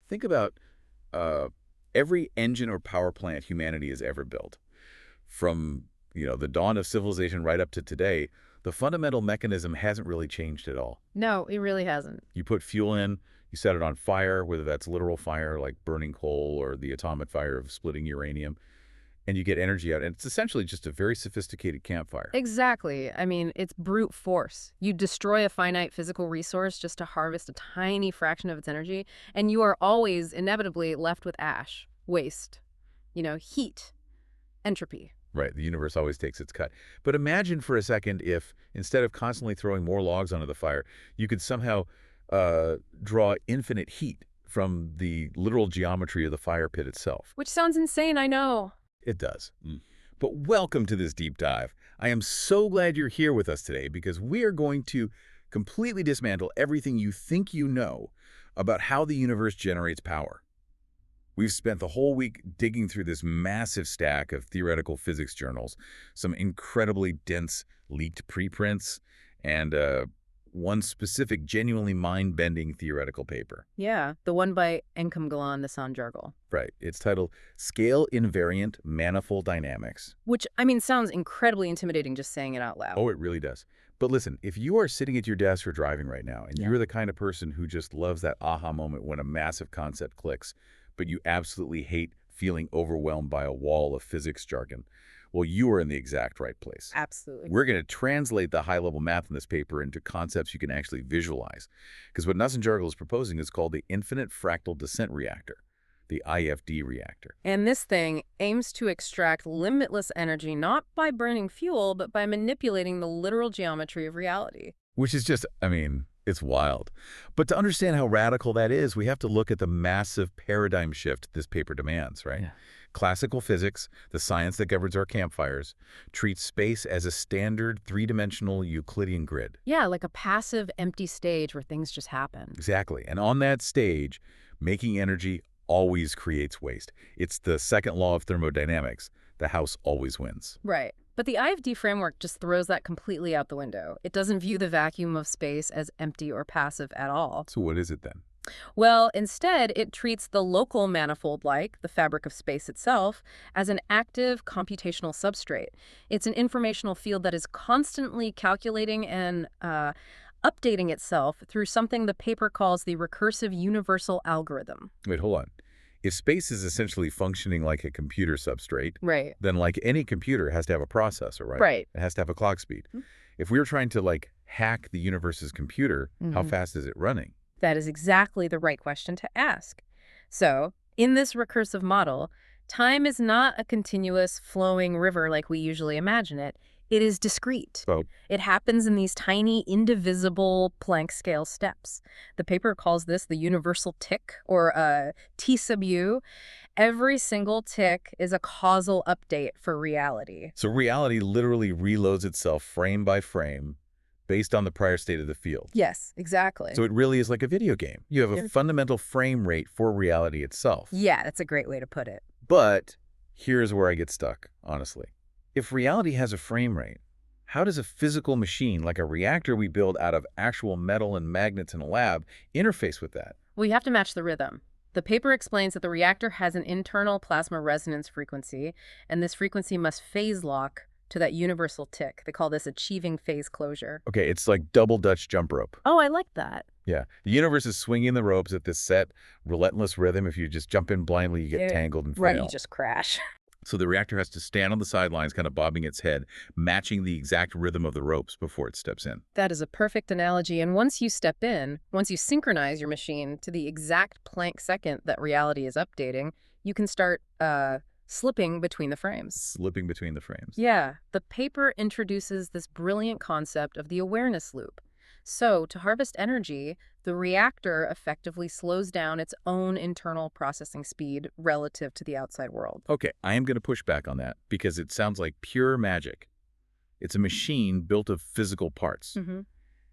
Think about uh, every engine or power plant humanity has ever built. From, the dawn of civilization right up to today, the fundamental mechanism hasn't really changed at all. No, it really hasn't. You put fuel in, you set it on fire, whether that's literal fire like burning coal or the atomic fire of splitting uranium, and you get energy out. And it's essentially just a very sophisticated campfire. Exactly. I mean, it's brute force. You destroy a finite physical resource just to harvest a tiny fraction of its energy, and you are always inevitably left with ash, waste, heat, entropy. Right, the universe always takes its cut. But imagine for a second if, instead of constantly throwing more logs onto the fire, you could somehow draw infinite heat from the literal geometry of the fire pit itself. Which sounds insane, I know. It does. But welcome to this deep dive. I am so glad you're here with us today because we are going to completely dismantle everything you think you know about how the universe generates power. We've spent the whole week digging through this massive stack of theoretical physics journals, some incredibly dense leaked preprints, and one specific genuinely mind-bending theoretical paper. Yeah, the one by Encomgalan Nasanjargal. Right. It's titled Scale Invariant Manifold Dynamics. Which, sounds incredibly intimidating just saying it out loud. Oh, it really does. But listen, if you are sitting at your desk or driving right now, and you're the kind of person who just loves that aha moment when a massive concept clicks, but you absolutely hate feeling overwhelmed by a wall of physics jargon, well, you are in the exact right place. Absolutely. We're going to translate the high-level math in this paper into concepts you can actually visualize. Because what Nasanjargal is proposing is called the Infinite Fractal Descent Reactor, the IFD reactor. And this thing aims to extract limitless energy not by burning fuel, but by manipulating the literal geometry of reality. Which is just, it's wild. But to understand how radical that is, we have to look at the massive paradigm shift this paper demands, right? Yeah. Classical physics, the science that governs our campfires, treats space as a standard three-dimensional Euclidean grid. Yeah, like a passive, empty stage where things just happen. Exactly. And on that stage, making energy always creates waste. It's the second law of thermodynamics. The house always wins. Right. But the IFD framework just throws that completely out the window. It doesn't view the vacuum of space as empty or passive at all. So what is it then? Well, instead, it treats the local manifold, like the fabric of space itself, as an active computational substrate. It's an informational field that is constantly calculating and updating itself through something the paper calls the recursive universal algorithm. Wait, hold on. If space is essentially functioning like a computer substrate, Right. then like any computer, it has to have a processor, right? Right. It has to have a clock speed. Hmm. If we were trying to hack the universe's computer, how Mhm. fast is it running? That is exactly the right question to ask. So, in this recursive model, time is not a continuous flowing river like we usually imagine it. It is discrete. So, It happens in these tiny, indivisible Planck scale steps. The paper calls this the universal tick, or T sub U. Every single tick is a causal update for reality. so reality literally reloads itself frame by frame based on the prior state of the field. Yes, exactly. So it really is like a video game. You have a Yeah. fundamental frame rate for reality itself. Yeah, that's a great way to put it. But here's where I get stuck, honestly. If reality has a frame rate, how does a physical machine like a reactor we build out of actual metal and magnets in a lab interface with that? Well, you have to match the rhythm. The paper explains that the reactor has an internal plasma resonance frequency, and this frequency must phase lock to that universal tick. They call this achieving phase closure. Okay, it's like double Dutch jump rope. Oh, I like that. Yeah, the universe is swinging the ropes at this set, relentless rhythm. If you just jump in blindly, you get Yeah, tangled and Right, fail. you just crash. So the reactor has to stand on the sidelines, kind of bobbing its head, matching the exact rhythm of the ropes before it steps in. That is a perfect analogy. And once you step in, once you synchronize your machine to the exact Planck second that reality is updating, you can start slipping between the frames. Slipping between the frames. Yeah, the paper introduces this brilliant concept of the awareness loop. So, to harvest energy, the reactor effectively slows down its own internal processing speed relative to the outside world. Okay, I am going to push back on that because it sounds like pure magic. It's a machine built of physical parts. Mm-hmm.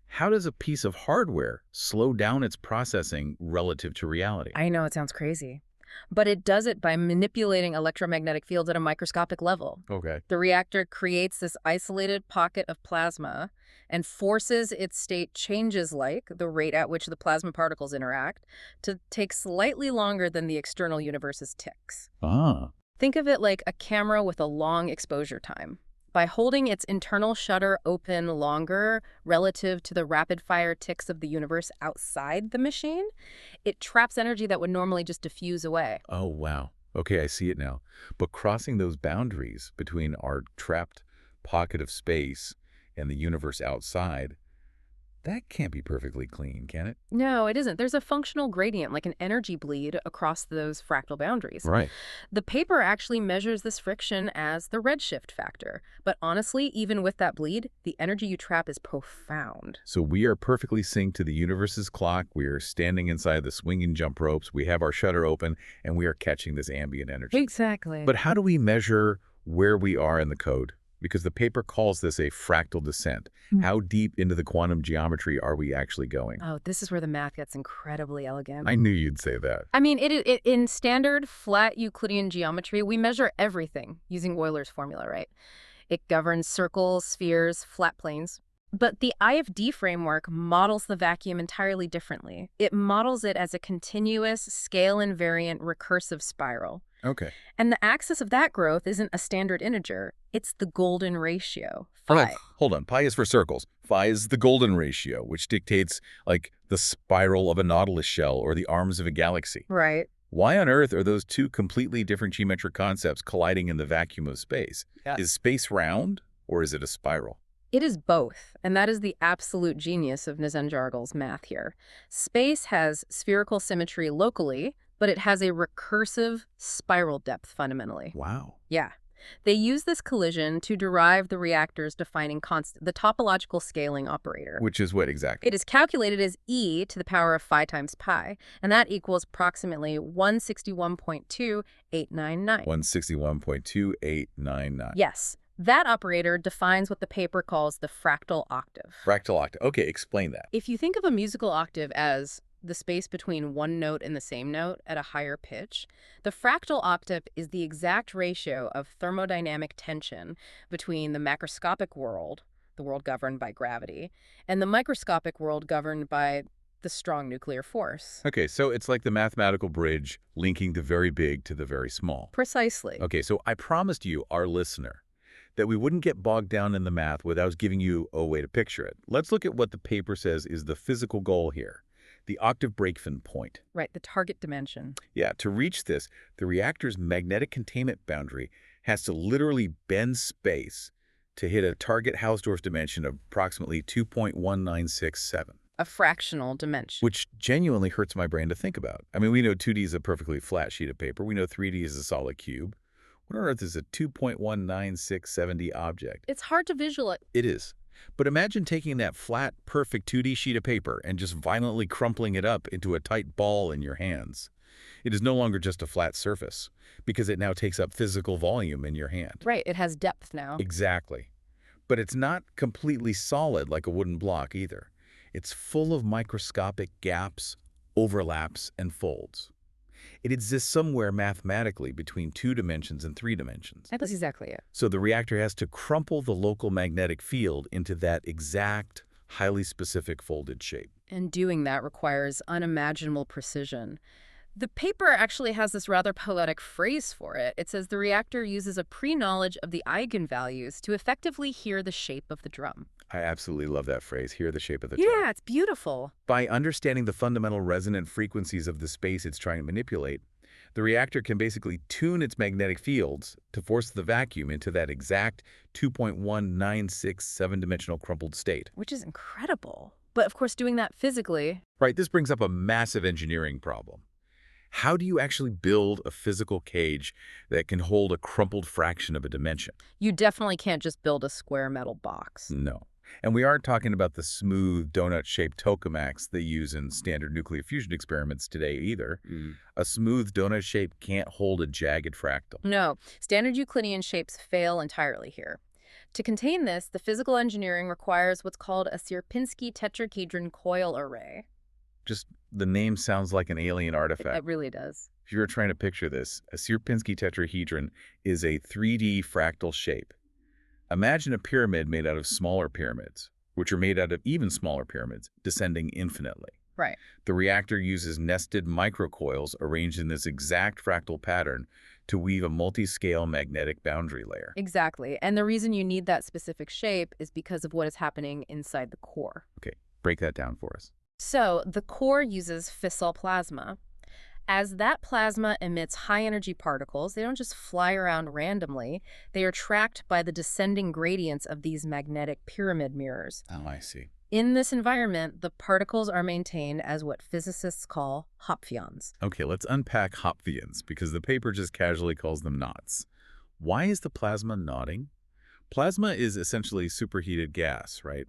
How does a piece of hardware slow down its processing relative to reality? I know it sounds crazy. but it does it by manipulating electromagnetic fields at a microscopic level. Okay. The reactor creates this isolated pocket of plasma and forces its state changes, like the rate at which the plasma particles interact, to take slightly longer than the external universe's ticks. Ah. Think of it like a camera with a long exposure time. By holding its internal shutter open longer relative to the rapid-fire ticks of the universe outside the machine, it traps energy that would normally just diffuse away. Oh, wow. Okay, I see it now. But crossing those boundaries between our trapped pocket of space and the universe outside, that can't be perfectly clean, can it? No, it isn't. There's a functional gradient, like an energy bleed, across those fractal boundaries. Right. The paper actually measures this friction as the redshift factor. But honestly, even with that bleed, the energy you trap is profound. So we are perfectly synced to the universe's clock. We are standing inside the swinging jump ropes. We have our shutter open, and we are catching this ambient energy. Exactly. But how do we measure where we are in the code? Because the paper calls this a fractal descent. How deep into the quantum geometry are we actually going? Oh, this is where the math gets incredibly elegant. I knew you'd say that. I mean, in standard flat Euclidean geometry, we measure everything using Euler's formula, right? It governs circles, spheres, flat planes. But the IFD framework models the vacuum entirely differently. It models it as a continuous, scale-invariant, recursive spiral. Okay. And the axis of that growth isn't a standard integer. It's the golden ratio, phi. Hold on. Pi is for circles. Phi is the golden ratio, which dictates, like, the spiral of a nautilus shell or the arms of a galaxy. Right. Why on earth are those two completely different geometric concepts colliding in the vacuum of space? Yeah. Is space round, or is it a spiral? It is both, and that is the absolute genius of Nazenjargel's math here. Space has spherical symmetry locally, but it has a recursive spiral depth fundamentally. Wow. Yeah. They use this collision to derive the reactor's defining constant, the topological scaling operator. Which is what exactly? It is calculated as e to the power of phi times pi, and that equals approximately 161.2899. 161.2899. Yes. That operator defines what the paper calls the fractal octave. Fractal octave. Okay, explain that. If you think of a musical octave as the space between one note and the same note at a higher pitch, the fractal octave is the exact ratio of thermodynamic tension between the macroscopic world, the world governed by gravity, and the microscopic world governed by the strong nuclear force. Okay, so it's like the mathematical bridge linking the very big to the very small. Precisely. Okay, so I promised you, our listener, that we wouldn't get bogged down in the math without giving you a way to picture it. Let's look at what the paper says is the physical goal here, the octave breakfin point. Right, the target dimension. Yeah, to reach this, the reactor's magnetic containment boundary has to literally bend space to hit a target Hausdorff dimension of approximately 2.1967. A fractional dimension. Which genuinely hurts my brain to think about. I mean, we know 2D is a perfectly flat sheet of paper. We know 3D is a solid cube. What on earth is a 2.1967D object? It's hard to visualize. It is. But imagine taking that flat, perfect 2D sheet of paper and just violently crumpling it up into a tight ball in your hands. It is no longer just a flat surface, because it now takes up physical volume in your hand. Right, it has depth now. Exactly. But it's not completely solid like a wooden block either. It's full of microscopic gaps, overlaps, and folds. It exists somewhere mathematically between 2 dimensions and 3 dimensions. That's exactly it. So the reactor has to crumple the local magnetic field into that exact, highly specific folded shape. And doing that requires unimaginable precision. The paper actually has this rather poetic phrase for it. It says the reactor uses a pre-knowledge of the eigenvalues to effectively hear the shape of the drum. I absolutely love that phrase, hear the shape of the drum. Yeah, it's beautiful. By understanding the fundamental resonant frequencies of the space it's trying to manipulate, the reactor can basically tune its magnetic fields to force the vacuum into that exact 2.1967 dimensional crumpled state. Which is incredible. But of course, doing that physically. Right, this brings up a massive engineering problem. How do you actually build a physical cage that can hold a crumpled fraction of a dimension? You definitely can't just build a square metal box. No. And we aren't talking about the smooth, donut-shaped tokamaks they use in standard nuclear fusion experiments today either. A smooth donut shape can't hold a jagged fractal. No, standard Euclidean shapes fail entirely here. To contain this, the physical engineering requires what's called a Sierpinski tetrahedron coil array. Just the name sounds like an alien It artifact. really does. If you were trying to picture this, a Sierpinski tetrahedron is a 3D fractal shape. Imagine a pyramid made out of smaller pyramids, which are made out of even smaller pyramids, descending infinitely. Right. The reactor uses nested microcoils arranged in this exact fractal pattern to weave a multi-scale magnetic boundary layer. Exactly. And the reason you need that specific shape is because of what is happening inside the core. Okay, break that down for us. So the core uses fissile plasma. As that plasma emits high-energy particles, they don't just fly around randomly. They are tracked by the descending gradients of these magnetic pyramid mirrors. Oh, I see. In this environment, the particles are maintained as what physicists call hopfions. Okay, let's unpack hopfions, because the paper just casually calls them knots. Why is the plasma knotting? Plasma is essentially superheated gas, right?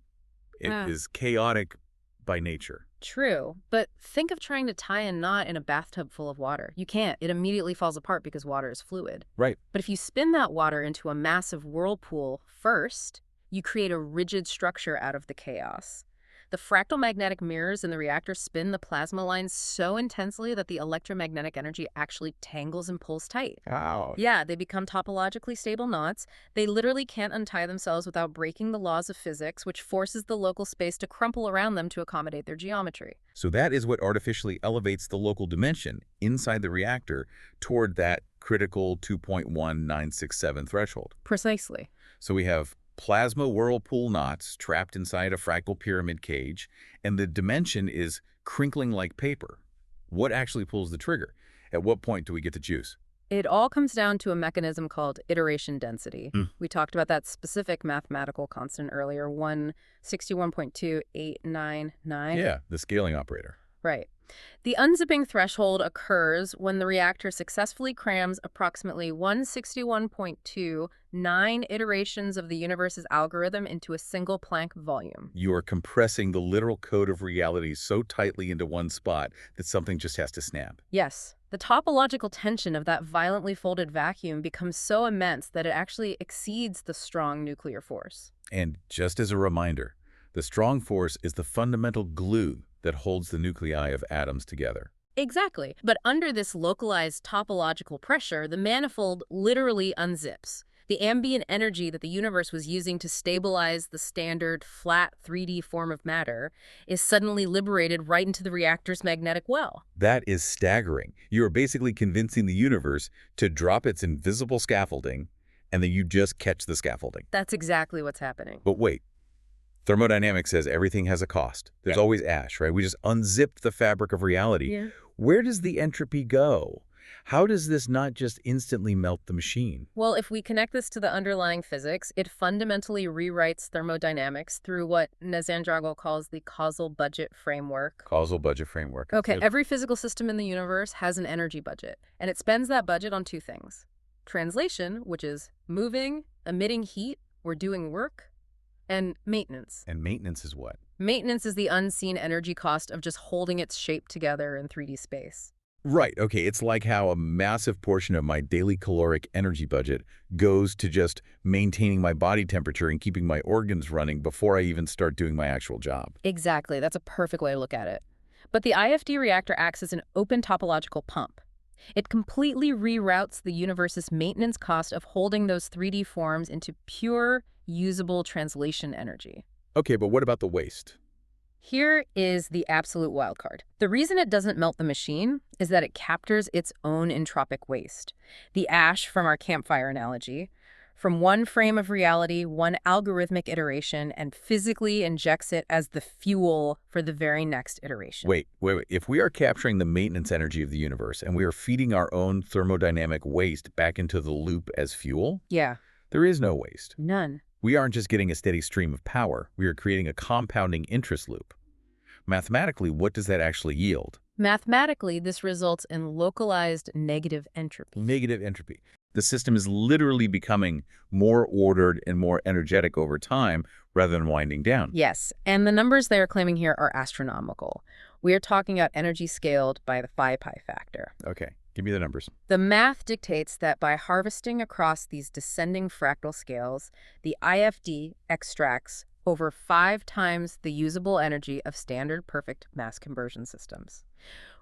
It is chaotic by nature. True, but think of trying to tie a knot in a bathtub full of water. You can't. It immediately falls apart because water is fluid. Right. But if you spin that water into a massive whirlpool first, you create a rigid structure out of the chaos. The fractal magnetic mirrors in the reactor spin the plasma lines so intensely that the electromagnetic energy actually tangles and pulls tight. Wow. Yeah, they become topologically stable knots. They literally can't untie themselves without breaking the laws of physics, which forces the local space to crumple around them to accommodate their geometry. So that is what artificially elevates the local dimension inside the reactor toward that critical 2.1967 threshold. Precisely. So we have plasma whirlpool knots trapped inside a fractal pyramid cage, and the dimension is crinkling like paper. What actually pulls the trigger? At what point do we get the juice? It all comes down to a mechanism called iteration density. We talked about that specific mathematical constant earlier, 161.2899. Yeah, the scaling operator. Right. The unzipping threshold occurs when the reactor successfully crams approximately 161.29 iterations of the universe's algorithm into a single Planck volume. You are compressing the literal code of reality so tightly into one spot that something just has to snap. Yes. The topological tension of that violently folded vacuum becomes so immense that it actually exceeds the strong nuclear force. And just as a reminder, the strong force is the fundamental glue that holds the nuclei of atoms together. Exactly. But under this localized topological pressure, the manifold literally unzips. The ambient energy that the universe was using to stabilize the standard flat 3D form of matter is suddenly liberated right into the reactor's magnetic well. That is staggering. You are basically convincing the universe to drop its invisible scaffolding, and then you just catch the scaffolding. That's exactly what's happening. But wait. Thermodynamics says everything has a cost. There's always ash, right? We just unzipped the fabric of reality. Yeah. Where does the entropy go? How does this not just instantly melt the machine? Well, if we connect this to the underlying physics, it fundamentally rewrites thermodynamics through what Nezandrago calls the causal budget framework. Causal budget framework. Okay, every physical system in the universe has an energy budget, and it spends that budget on two things. Translation, which is moving, emitting heat, or doing work, and maintenance. And maintenance is what? Maintenance is the unseen energy cost of just holding its shape together in 3D space. Right. Okay. It's like how a massive portion of my daily caloric energy budget goes to just maintaining my body temperature and keeping my organs running before I even start doing my actual job. Exactly. That's a perfect way to look at it. But the IFD reactor acts as an open topological pump. It completely reroutes the universe's maintenance cost of holding those 3D forms into pure, usable translation energy. Okay, but what about the waste? Here is the absolute wildcard. The reason it doesn't melt the machine is that it captures its own entropic waste. The ash from our campfire analogy, from one frame of reality, one algorithmic iteration, and physically injects it as the fuel for the very next iteration. Wait. If we are capturing the maintenance energy of the universe and we are feeding our own thermodynamic waste back into the loop as fuel, Yeah. there is no waste. None. We aren't just getting a steady stream of power. We are creating a compounding interest loop. Mathematically, what does that actually yield? Mathematically, this results in localized negative entropy. Negative entropy. The system is literally becoming more ordered and more energetic over time rather than winding down. Yes, and the numbers they are claiming here are astronomical. We are talking about energy scaled by the phi pi factor. Okay, give me the numbers. The math dictates that by harvesting across these descending fractal scales, the IFD extracts over 5 times the usable energy of standard perfect mass conversion systems.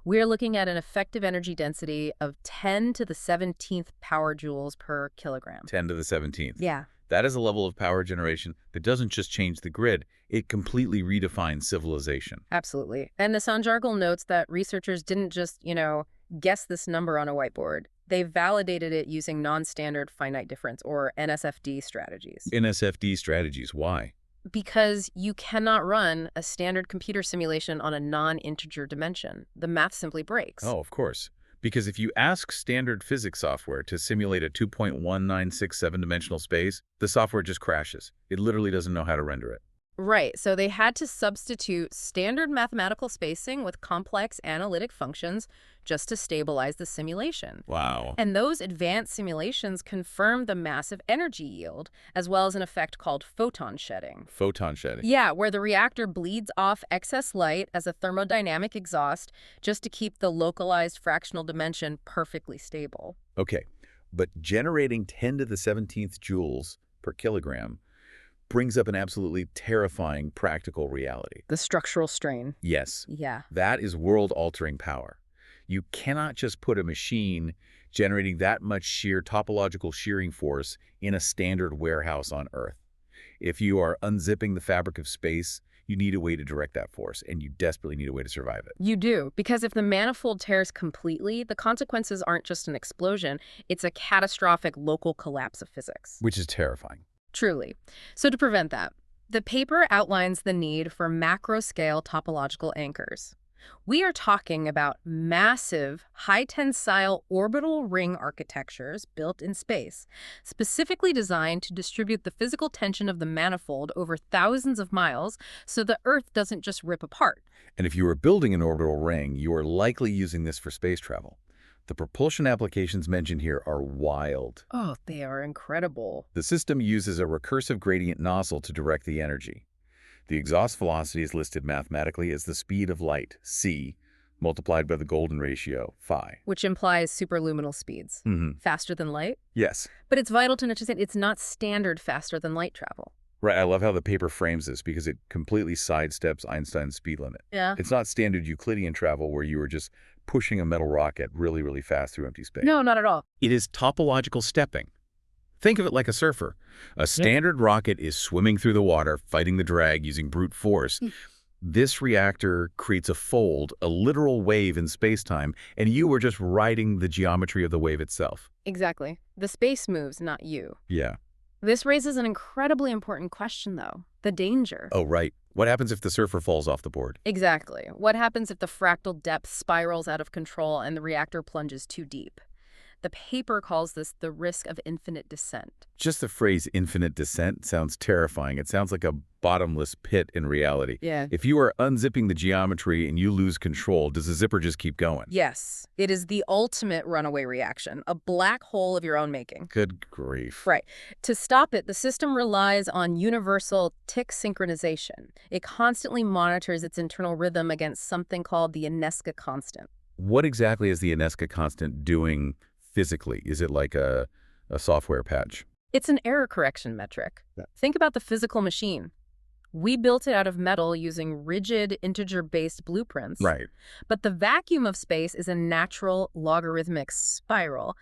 We're looking at an effective energy density of 10 to the 17th power joules per kilogram. 10 to the 17th. Yeah. That is a level of power generation that doesn't just change the grid, it completely redefines civilization. Absolutely. And the Sanjargal notes that researchers didn't just, guess this number on a whiteboard. They validated it using non-standard finite difference, or NSFD strategies. NSFD strategies, why? Because you cannot run a standard computer simulation on a non-integer dimension. The math simply breaks. Oh, of course. Because if you ask standard physics software to simulate a 2.1967-dimensional space, the software just crashes. It literally doesn't know how to render it. Right, so they had to substitute standard mathematical spacing with complex analytic functions just to stabilize the simulation. Wow. And those advanced simulations confirmed the massive energy yield, as well as an effect called photon shedding. Photon shedding. Yeah, where the reactor bleeds off excess light as a thermodynamic exhaust just to keep the localized fractional dimension perfectly stable. Okay, but generating 10 to the 17th joules per kilogram brings up an absolutely terrifying practical reality. The structural strain. Yes. Yeah. That is world-altering power. You cannot just put a machine generating that much sheer topological shearing force in a standard warehouse on Earth. If you are unzipping the fabric of space, you need a way to direct that force, and you desperately need a way to survive it. You do, because if the manifold tears completely, the consequences aren't just an explosion, it's a catastrophic local collapse of physics. Which is terrifying. Truly. So to prevent that, the paper outlines the need for macro-scale topological anchors. We are talking about massive, high-tensile orbital ring architectures built in space, specifically designed to distribute the physical tension of the manifold over thousands of miles so the Earth doesn't just rip apart. And if you are building an orbital ring, you are likely using this for space travel. The propulsion applications mentioned here are wild. Oh, they are incredible. The system uses a recursive gradient nozzle to direct the energy. The exhaust velocity is listed mathematically as the speed of light, c, multiplied by the golden ratio, phi. Which implies superluminal speeds. Mm-hmm. Faster than light? Yes. But it's vital to understand it's not standard faster than light travel. Right, I love how the paper frames this because it completely sidesteps Einstein's speed limit. Yeah. It's not standard Euclidean travel where you are just pushing a metal rocket really, really fast through empty space. No, not at all. It is topological stepping. Think of it like a surfer. A standard rocket is swimming through the water, fighting the drag using brute force. This reactor creates a fold, a literal wave in space-time, and you are just riding the geometry of the wave itself. Exactly. The space moves, not you. Yeah. This raises an incredibly important question, though. The danger. Oh, right. What happens if the surfer falls off the board? Exactly. What happens if the fractal depth spirals out of control and the reactor plunges too deep? The paper calls this the risk of infinite descent. Just the phrase infinite descent sounds terrifying. It sounds like a bottomless pit in reality. Yeah. If you are unzipping the geometry and you lose control, does the zipper just keep going? Yes. It is the ultimate runaway reaction, a black hole of your own making. Good grief. Right. To stop it, the system relies on universal tick synchronization. It constantly monitors its internal rhythm against something called the Inesca constant. What exactly is the Inesca constant doing physically? Is it like a software patch? It's an error correction metric. Yeah. Think about the physical machine. We built it out of metal using rigid integer-based blueprints. Right. But the vacuum of space is a natural logarithmic spiral.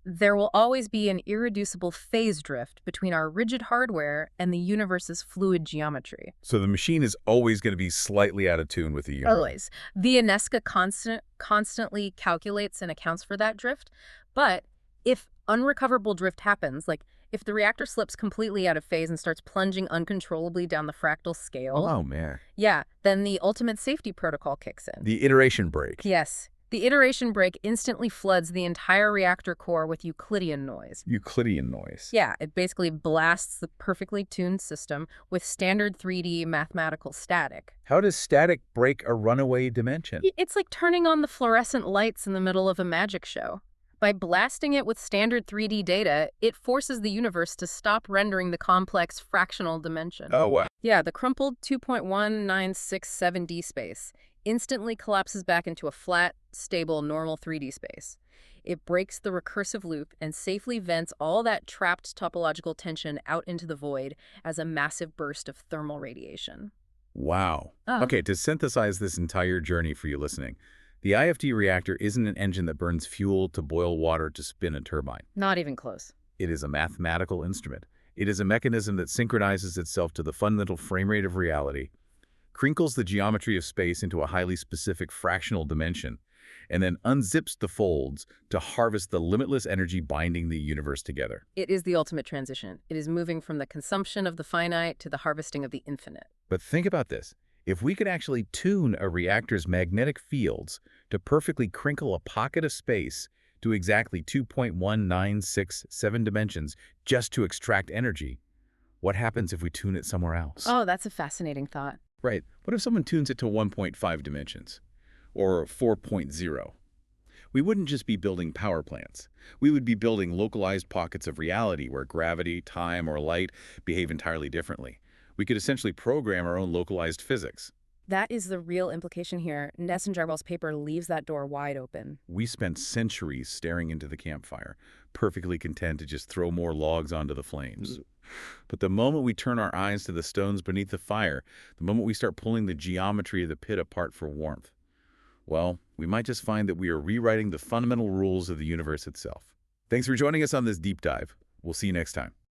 There will always be an irreducible phase drift between our rigid hardware and the universe's fluid geometry. So the machine is always going to be slightly out of tune with the universe. Always. The Inesca constant constantly calculates and accounts for that drift. But if unrecoverable drift happens, like if the reactor slips completely out of phase and starts plunging uncontrollably down the fractal scale, Oh, man. yeah, then the ultimate safety protocol kicks in. The iteration break. Yes. The iteration break instantly floods the entire reactor core with Euclidean noise. Euclidean noise. Yeah, it basically blasts the perfectly tuned system with standard 3D mathematical static. How does static break a runaway dimension? It's like turning on the fluorescent lights in the middle of a magic show. By blasting it with standard 3D data, it forces the universe to stop rendering the complex fractional dimension. Oh, wow. Yeah, the crumpled 2.1967D space. instantly collapses back into a flat, stable, normal 3D space. It breaks the recursive loop and safely vents all that trapped topological tension out into the void as a massive burst of thermal radiation. Wow. Ah, Okay, to synthesize this entire journey for you listening, the IFD reactor isn't an engine that burns fuel to boil water to spin a turbine. not even close. It is a mathematical instrument. It is a mechanism that synchronizes itself to the fundamental frame rate of reality, crinkles the geometry of space into a highly specific fractional dimension, and then unzips the folds to harvest the limitless energy binding the universe together. It is the ultimate transition. It is moving from the consumption of the finite to the harvesting of the infinite. But think about this. If we could actually tune a reactor's magnetic fields to perfectly crinkle a pocket of space to exactly 2.1967 dimensions just to extract energy, what happens if we tune it somewhere else? Oh, that's a fascinating thought. Right. What if someone tunes it to 1.5 dimensions? Or 4.0? We wouldn't just be building power plants. We would be building localized pockets of reality where gravity, time, or light behave entirely differently. We could essentially program our own localized physics. That is the real implication here. Ness and Jarwell's paper leaves that door wide open. We spent centuries staring into the campfire, perfectly content to just throw more logs onto the flames. But the moment we turn our eyes to the stones beneath the fire, the moment we start pulling the geometry of the pit apart for warmth, well, we might just find that we are rewriting the fundamental rules of the universe itself. Thanks for joining us on this deep dive. We'll see you next time.